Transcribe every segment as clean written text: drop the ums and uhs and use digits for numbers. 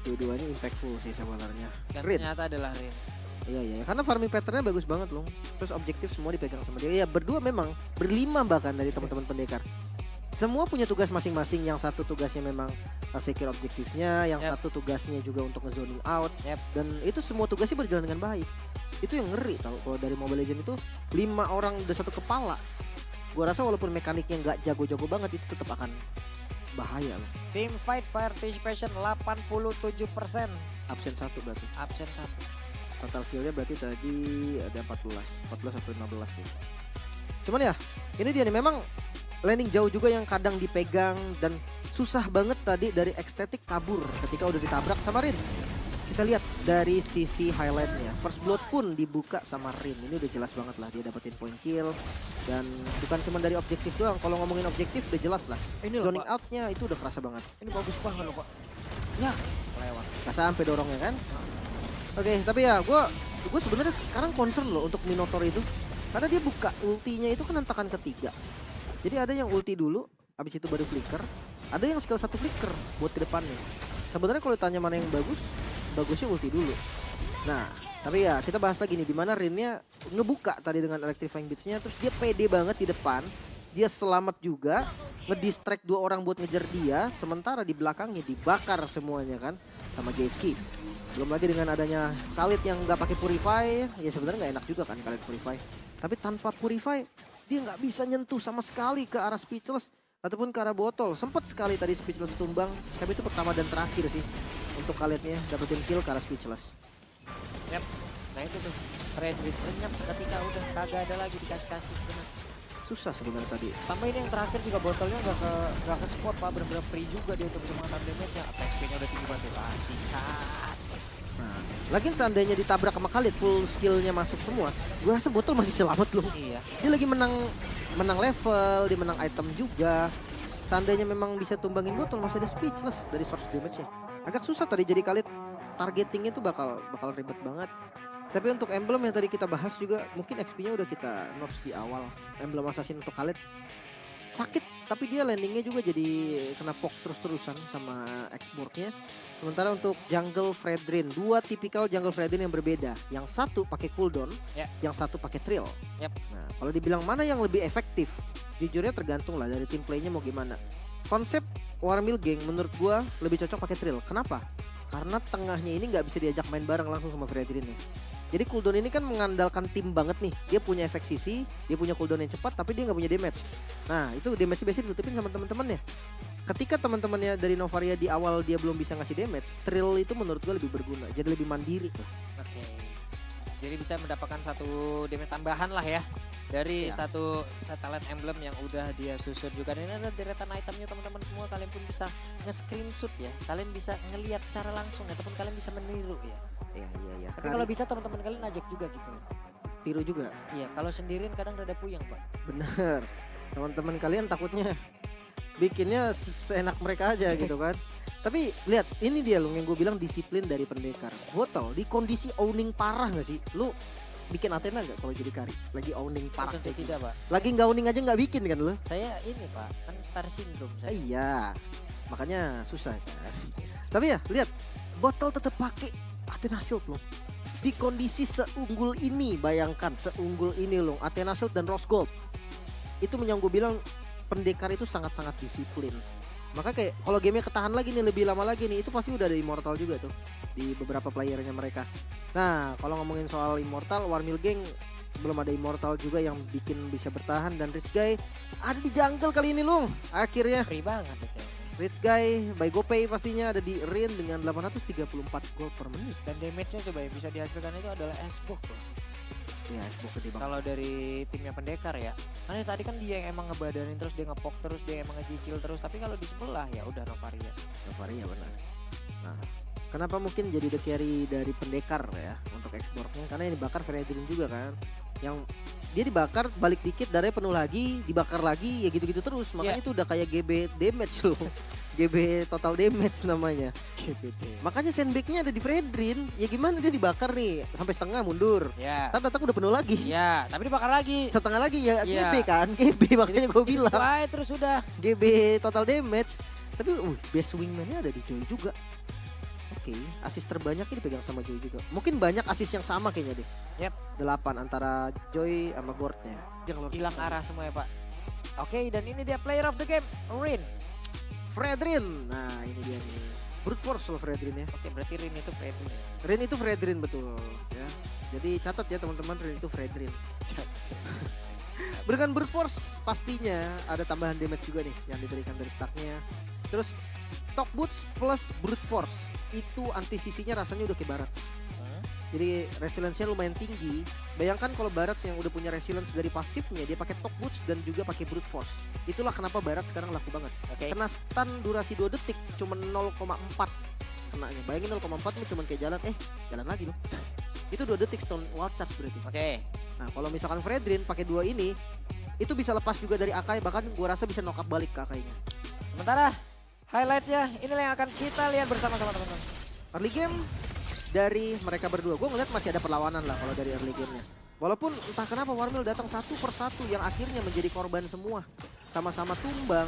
Dua-duanya impactful sih sebenarnya. Dan Rin. ternyata adalah Rin. Iya, karena farming patternnya bagus banget loh. Terus objektif semua dipegang sama dia. Iya, berdua memang, berlima bahkan dari teman-teman pendekar. Semua punya tugas masing-masing. Yang satu tugasnya memang secure objektifnya, yang Yap. satu tugasnya juga untuk nge-zoning out. Yap. Dan itu semua tugasnya berjalan dengan baik. Itu yang ngeri tau, kalau dari Mobile Legends itu 5 orang dan satu kepala. Gua rasa walaupun mekaniknya nggak jago-jago banget, itu tetap akan bahaya loh. Team fight participation 87%. Absen 1 berarti. Absen 1. Total killnya berarti tadi ada 14 atau 15 sih. Cuman ya, ini dia nih, memang landing jauh juga yang kadang dipegang dan susah banget tadi dari estetik kabur ketika udah ditabrak sama Rin. Kita lihat dari sisi highlightnya, first blood pun dibuka sama Rin. Ini udah jelas banget lah dia dapetin point kill. Dan bukan cuma dari objektif doang, kalau ngomongin objektif udah jelas lah. Ini loh, Zoning Pak. outnya itu udah kerasa banget. Ini bagus banget loh, Pak. Ya, lewat. Gak sampai dorongnya kan. Oke, tapi ya gue sebenarnya sekarang concern loh untuk Minotaur itu. Karena dia buka ultinya itu kan hentakan ketiga. Jadi ada yang ulti dulu, habis itu baru flicker. Ada yang skill 1 flicker buat ke depannya. Sebenarnya kalau ditanya mana yang bagus, bagusnya ulti dulu. Nah, tapi ya kita bahas lagi nih, dimana Rinnya ngebuka tadi dengan electrifying beats-nya. Terus dia pede banget di depan. Dia selamat juga, ngedistract 2 orang buat ngejar dia. Sementara di belakangnya dibakar semuanya kan sama Jesky. Belum lagi dengan adanya Khalid yang nggak pakai purify, ya sebenarnya nggak enak juga kan Khalid purify. Tapi tanpa purify dia nggak bisa nyentuh sama sekali ke arah speechless ataupun ke arah botol. Sempet sekali tadi speechless tumbang, tapi itu pertama dan terakhir sih untuk Khalidnya dapetin kill ke arah speechless. Yap. Nah itu tuh. Red Witch lenyap seketika udah kagak ada lagi dikasih-kasih. Bener. Susah sebenarnya tadi. Sampai ini yang terakhir juga botolnya nggak ke spot, Pak. Bener-bener free juga dia untuk bisa mengangkat damage-nya. Attack speed-nya udah tinggi banget. Sikat. Nah, lagian seandainya ditabrak sama Khalid full skillnya masuk semua, gue rasa botol masih selamat loh. Iya. Dia lagi menang level, dia menang item juga. Seandainya memang bisa tumbangin botol, masih ada speechless dari source damage-nya. Agak susah tadi jadi Khalid, targetingnya tuh bakal ribet banget. Tapi untuk emblem yang tadi kita bahas juga, mungkin XP-nya udah kita notes di awal. Emblem assassin untuk Khalid sakit, tapi dia landingnya juga jadi kena poke terus-terusan sama X-board-nya. Sementara untuk jungle Fredrin, 2 tipikal jungle Fredrin yang berbeda. Yang satu pakai cooldown, Ya. yang satu pakai trill. Yap. Nah, kalau dibilang mana yang lebih efektif, jujurnya tergantung lah dari tim playnya mau gimana. Konsep Warmill Gang menurut gua lebih cocok pakai trill. Kenapa? Karena tengahnya ini nggak bisa diajak main bareng langsung sama Fredrin nih. Jadi cooldown ini kan mengandalkan tim banget nih. Dia punya efek sisi, dia punya cooldown yang cepat, tapi dia nggak punya damage. Nah, itu damage biasanya ditutupin sama teman-temannya. Ketika teman-temannya dari Novaria di awal dia belum bisa ngasih damage, trill itu menurut gue lebih berguna. Jadi lebih mandiri lah. Oke. Jadi bisa mendapatkan satu damage tambahan lah ya. Dari Ya. satu talent emblem yang udah dia susun juga. Dan ini ada deretan itemnya teman-teman semua. Kalian pun bisa nge-screenshot ya. Kalian bisa ngelihat secara langsung ataupun kalian bisa meniru ya. Iya. Tapi kalau bisa teman-teman kalian ajak juga gitu. tiru juga. Iya, kalau sendirian kadang rada puyeng, Pak. Bener. Teman-teman kalian takutnya bikinnya seenak mereka aja gitu kan. Tapi lihat, ini dia loh yang gue bilang disiplin dari pendekar. Botol di kondisi owning parah gak sih? Lu bikin Athena gak kalau jadi kari? Lagi owning parah Tentu kayak gitu. tidak, Pak. Lagi nggak owning aja nggak bikin kan lu? Saya ini, Pak, kan star syndrome saya. Iya, makanya susah kan. Tapi ya lihat, botol tetap pakai Athena Shield loh. Di kondisi seunggul ini, bayangkan seunggul ini loh, Athena Shield dan Rose Gold. Itu yang gue bilang pendekar itu sangat-sangat disiplin. Maka kayak kalau gamenya ketahan lagi nih lebih lama lagi nih, itu pasti udah ada immortal juga tuh di beberapa playernya mereka. Nah, kalau ngomongin soal immortal, Warmill Gang belum ada immortal juga yang bikin bisa bertahan. Dan Rich Guy ada di jungle kali ini loh. Akhirnya Free banget itu. Rich Guy by GoPay pastinya ada di Rin dengan 834 gold per menit. Dan damage-nya coba yang bisa dihasilkan itu adalah Xbox loh. Ya, semoga gede banget. Kalau dari timnya pendekar ya, karena tadi kan dia yang emang ngebadanin terus, dia ngepok terus, dia emang ngecicil terus. Tapi kalau di sebelah ya udah Novaria. Novaria benar. Nah, kenapa mungkin jadi the carry dari pendekar ya untuk exportnya? Karena yang dibakar Fredrin juga kan. Yang dia dibakar balik dikit darahnya penuh lagi, dibakar lagi ya gitu-gitu terus. Makanya itu udah kayak GB damage loh. GB total damage namanya. GBD. Makanya sandbagnya ada di Fredrin. Ya gimana dia dibakar nih sampai setengah mundur. Ya. Datang udah penuh lagi. Ya, tapi dibakar lagi. Setengah lagi ya Iya. GB kan. GB makanya gue bilang. Wah, terus udah. GB total damage. Tapi best wingman-nya ada di Joy juga. Oke, assist terbanyaknya dipegang sama Joy juga. Mungkin banyak assist yang sama kayaknya deh. Yap. 8 antara Joy sama Gordnya. Hilang arah semua ya Pak. Oke, dan ini dia player of the game, Rin. Fredrin. Nah, ini dia nih. Brute force loh Fredrin ya. Oke, berarti Rin itu Fredrin ya. Rin itu Fredrin betul ya. Jadi catat ya teman-teman, Rin itu Fredrin. Berikan brute force pastinya ada tambahan damage juga nih yang diberikan dari stacknya. Terus Talk Boots plus brute force itu anti CC-nya rasanya udah kayak Barat. Jadi resilience-nya lumayan tinggi. Bayangkan kalau Barat yang udah punya resilience dari pasifnya, dia pakai Talk Boots dan juga pakai brute force. Itulah kenapa Barat sekarang laku banget. Oke. Kena stun durasi 2 detik cuma 0,4 kenanya. Bayangin 0,4 nih cuma kayak jalan lagi loh. Itu 2 detik stun wall charge berarti. Oke. Nah, kalau misalkan Fredrin pakai 2 ini, itu bisa lepas juga dari Akai, bahkan gua rasa bisa knock up balik ke Akainya. Sementara highlightnya inilah yang akan kita lihat bersama-sama teman-teman. Early game dari mereka berdua, gue ngeliat masih ada perlawanan lah kalau dari early gamenya. Walaupun entah kenapa Warmill datang satu persatu yang akhirnya menjadi korban semua. Sama-sama tumbang,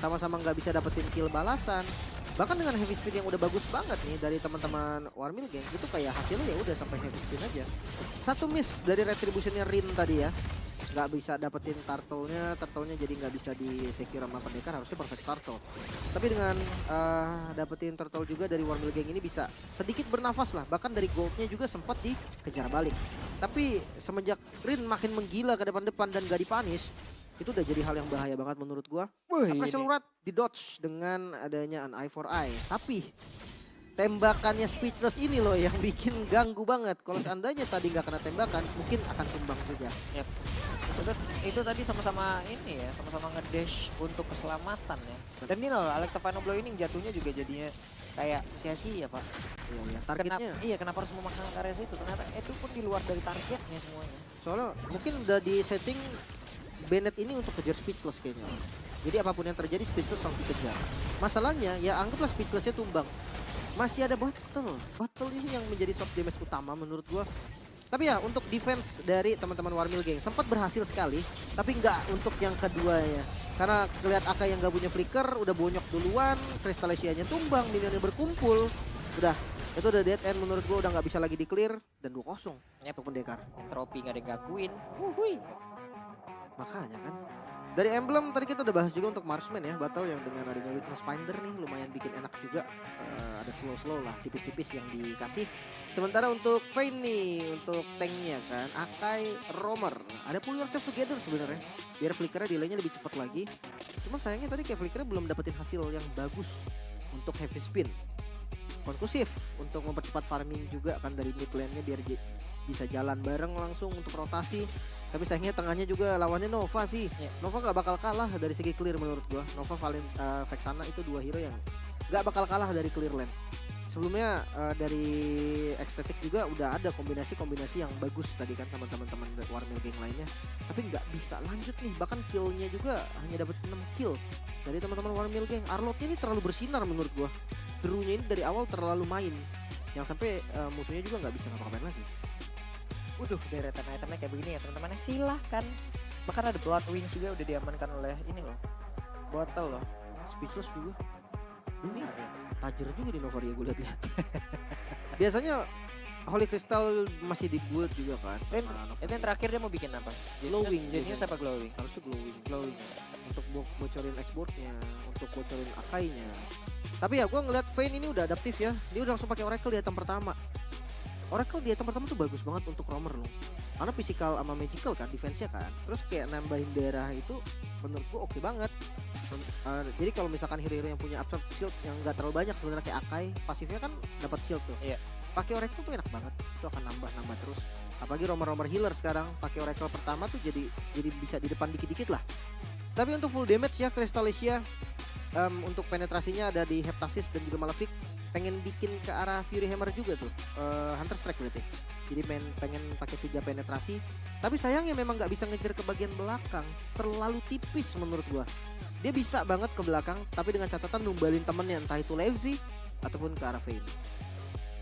sama-sama nggak bisa dapetin kill balasan. Bahkan dengan heavy speed yang udah bagus banget nih dari teman-teman Warmill Gang, itu kayak hasilnya ya udah sampai heavy speed aja. Satu miss dari retributionnya Rin tadi ya. Nggak bisa dapetin turtle-nya jadi nggak bisa di secure sama pendekar, harusnya perfect turtle. Tapi dengan dapetin turtle juga dari Warmill Gang ini bisa sedikit bernafas lah, bahkan dari goldnya juga sempat dikejar balik. Tapi semenjak Rin makin menggila ke depan-depan dan gak dipunish, itu udah jadi hal yang bahaya banget menurut gua. Special Rat di dodge dengan adanya an eye for eye. Tapi tembakannya Speechless ini loh yang bikin ganggu banget. Kalau seandainya tadi nggak kena tembakan, mungkin akan tumbang juga. Yap. Itu tadi sama-sama ini ya, sama-sama ngedash untuk keselamatan ya. Dan ini loh, Alektovano Blow ini jatuhnya juga jadinya kayak sia-sia Pak. Iya, iya. Targetnya. Kenapa harus memaksakan karya itu? Ternyata itu pun di luar dari targetnya semuanya. Soalnya mungkin udah di setting Bennett ini untuk kejar Speechless kayaknya. Jadi apapun yang terjadi Speechless langsung dikejar. Masalahnya ya anggaplah Speechlessnya tumbang. Masih ada Battle. Battle ini yang menjadi soft damage utama menurut gua. Tapi ya untuk defense dari teman-teman Warmill Gang sempat berhasil sekali, tapi nggak untuk yang kedua ya. Karena kelihat Akai yang nggak punya flicker, udah bonyok duluan, Crystallicia-nya tumbang, minionnya berkumpul. Udah, itu udah dead end menurut gua, udah nggak bisa lagi di clear dan 2-0 untuk pendekar. Entropy nggak ada yang gangguin. Wuhui. Makanya kan. Dari emblem tadi kita udah bahas juga untuk Marksman ya, battle yang dengan adanya Weakness Finder nih lumayan bikin enak juga. Ada slow-slow lah, tipis-tipis yang dikasih. Sementara untuk Vayne nih, untuk tanknya kan, Akai, Roamer. Ada pull yourself together sebenarnya, biar flickernya delaynya lebih cepat lagi. Cuman sayangnya tadi kayak flickernya belum dapetin hasil yang bagus untuk heavy spin. Konklusif untuk mempercepat farming juga kan dari mid lane-nya biar bisa jalan bareng langsung untuk rotasi. Tapi sayangnya tengahnya juga lawannya Nova sih. Nova nggak bakal kalah dari segi clear menurut gua. Nova, Vexana itu 2 hero yang nggak bakal kalah dari clear lane. Sebelumnya dari Ecstatic juga udah ada kombinasi-kombinasi yang bagus tadi kan sama teman-teman Warmill Gang lainnya. Tapi nggak bisa lanjut nih, bahkan killnya juga hanya dapat 6 kill dari teman-teman Warmill Gang. Arlotnya ini terlalu bersinar menurut gua. Drew-nya ini dari awal terlalu main, yang sampai musuhnya juga nggak bisa ngapa-ngapain lagi. Waduh, deretan itemnya kayak begini ya teman-teman. Silahkan. Bahkan ada Blood Wings juga udah diamankan oleh ini loh, Bottle loh. Speechless juga. Ini tajir juga di Novaria gue lihat-lihat. Biasanya Holy Crystal masih dibuat juga kan. Itu yang terakhir dia mau bikin apa? Glowing. Genius apa glowing? Harusnya glowing. Untuk bocorin exportnya, untuk bocorin Akainya. Tapi ya gue ngeliat Vayne ini udah adaptif ya. Dia udah langsung pakai Oracle di item pertama. Oracle di item pertama tuh bagus banget untuk roamer loh. Karena physical sama magical kan, defense-nya kan. Terus kayak nambahin daerah itu menurut gue oke banget. Jadi kalau misalkan hero-hero yang punya absorb shield yang nggak terlalu banyak sebenarnya kayak Akai, pasifnya kan dapat shield tuh. Iya. Pakai Oracle tuh enak banget. Itu akan nambah terus. Apalagi roamer healer sekarang pakai Oracle pertama tuh jadi bisa di depan dikit-dikit lah. Tapi untuk full damage ya Crystallicia untuk penetrasinya ada di Heptasis dan juga Malefic. Pengen bikin ke arah Fury Hammer juga tuh, Hunter Strike berarti. Jadi pengen pakai 3 penetrasi. Tapi sayangnya memang nggak bisa ngejar ke bagian belakang, terlalu tipis menurut gua. Dia bisa banget ke belakang, tapi dengan catatan numbalin temennya entah itu Levzy ataupun ke arah Vayne.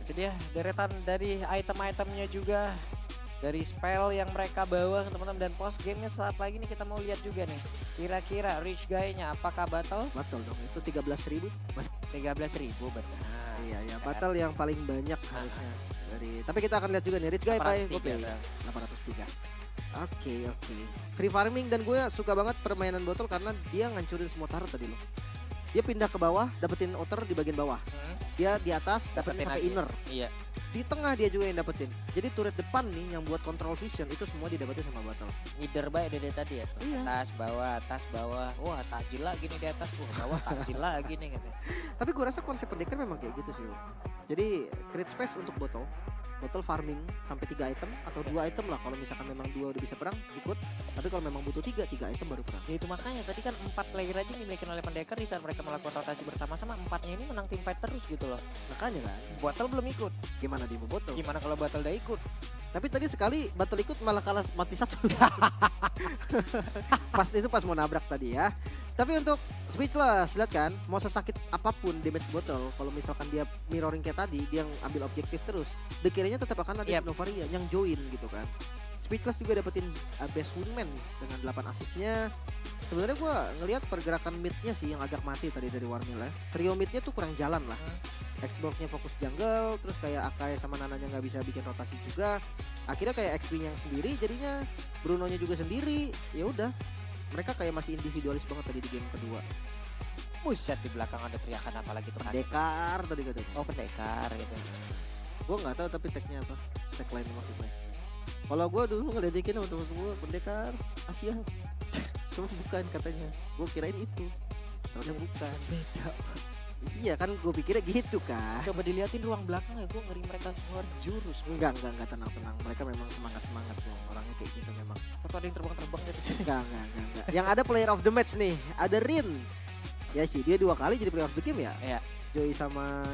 Itu dia deretan dari item-itemnya juga, dari spell yang mereka bawa teman-teman, dan post gamenya saat lagi nih kita mau lihat juga nih. Kira-kira rich guy-nya apakah battle? Battle dong, itu 13.000. 13.000 benar. Iya ya, Kan? battle yang paling banyak harusnya dari. Tapi kita akan lihat juga nih Rich Guy Pai 803. 803. Oke. Free farming dan gue suka banget permainan botol karena dia ngancurin semua turret tadi loh. Dia pindah ke bawah, dapetin outer di bagian bawah. Dia di atas dapetin sampai lagi. inner. Iya. Di tengah dia juga yang dapetin. Jadi turret depan nih yang buat control vision itu semua didapetin sama botol. Leader baik dari tadi ya. Iya. Atas bawah. Wah, takjil lagi nih di atas. Wah, bawah takjil lagi nih katanya. Tapi gue rasa konsep pendekar memang kayak gitu sih. Jadi create space untuk botol farming sampai 3 item atau 2 item lah kalau misalkan memang 2 udah bisa perang ikut. Tapi kalau memang butuh 3 item baru perang. Ya itu makanya tadi kan 4 player aja yang dimiliki oleh pendekar di saat mereka melakukan rotasi bersama-sama 4-nya ini menang team fight terus gitu loh. Makanya kan, Bottle belum ikut. gimana dia mau botol? Gimana kalau Battle udah ikut? Tapi tadi sekali battle ikut malah kalah mati 1. pas mau nabrak tadi ya. Tapi untuk Speechless, lihat kan, mau sesakit apapun damage bottle, kalau misalkan dia mirroring kayak tadi, dia yang ambil objektif terus, dekiranya tetap akan ada Novaria yang join gitu kan. Speechless juga dapetin best wingman nih, dengan 8 asisnya. Sebenarnya gua ngelihat pergerakan midnya sih yang agak mati tadi dari Warmil ya. Trio midnya tuh kurang jalan lah. Xbox-nya fokus jungle, terus kayak Akai sama Nananya nggak bisa bikin rotasi juga. Akhirnya kayak XP-nya yang sendiri, jadinya Bruno-nya juga sendiri. Ya udah, mereka kayak masih individualis banget tadi di game kedua. Buset, di belakang ada teriakan apa lagi tuh? Pendekar tadi katanya. Oh, pendekar gitu. Gue nggak tahu tapi tagnya apa, tagline maksudnya. Kalau gue dulu ngeledekin sama temen gue pendekar Asia, cuma bukan katanya. Gue kirain itu, ternyata bukan. Beda. Iya kan, gue pikirnya gitu kan. Coba diliatin ruang belakang ya, gue ngeri mereka keluar jurus. Enggak, tenang. Mereka memang semangat bro. Orangnya kayak gitu memang. Atau ada yang terbang-terbang gitu sih. Enggak. Yang ada player of the match nih, ada Rin. Ya sih, dia 2 kali jadi player of the game ya. Iya. Joy sama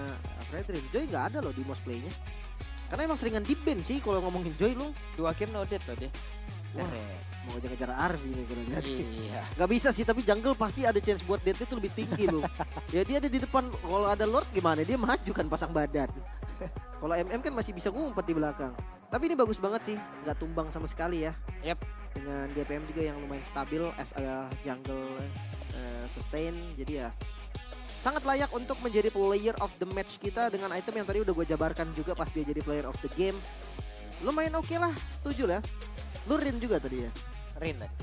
Fredrin. Joy nggak ada loh di most play-nya. Karena emang seringan di ban sih kalau ngomongin Joy lu. 2 game no dead loh dia. Wah, Keren. mau ngejar Arvi nih kalau jadi. Iya. Gak bisa sih, tapi jungle pasti ada chance buat dead itu lebih tinggi loh. Ya dia ada di depan, kalau ada Lord gimana? Dia maju kan pasang badan. Kalau MM kan masih bisa ngumpet di belakang. Tapi ini bagus banget sih, nggak tumbang sama sekali ya. Yap. Dengan GPM juga yang lumayan stabil as a jungle sustain. Jadi ya sangat layak untuk menjadi player of the match kita dengan item yang tadi udah gue jabarkan juga pas dia jadi player of the game. Lumayan oke lah, setuju lah. Lu Rin juga tadi ya? Rin tadi.